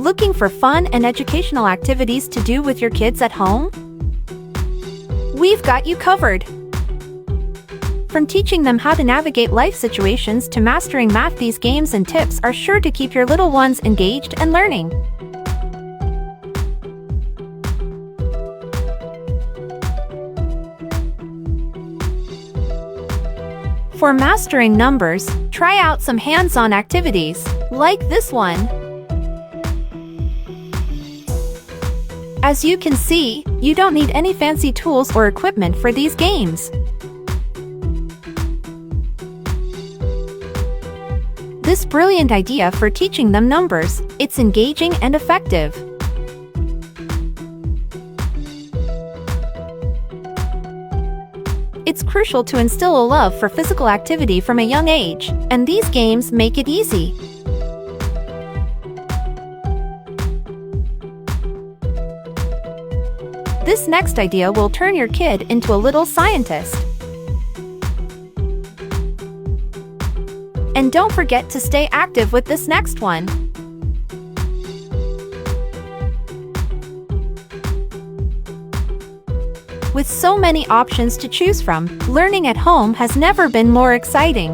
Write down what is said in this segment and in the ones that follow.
Looking for fun and educational activities to do with your kids at home? We've got you covered. From teaching them how to navigate life situations to mastering math, these games and tips are sure to keep your little ones engaged and learning. For mastering numbers, try out some hands-on activities, like this one. As you can see, you don't need any fancy tools or equipment for these games. This brilliant idea for teaching them numbers, it's engaging and effective. It's crucial to instill a love for physical activity from a young age, and these games make it easy. This next idea will turn your kid into a little scientist. And don't forget to stay active with this next one. With so many options to choose from, learning at home has never been more exciting.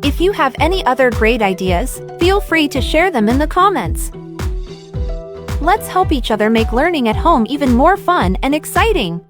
If you have any other great ideas, feel free to share them in the comments. Let's help each other make learning at home even more fun and exciting.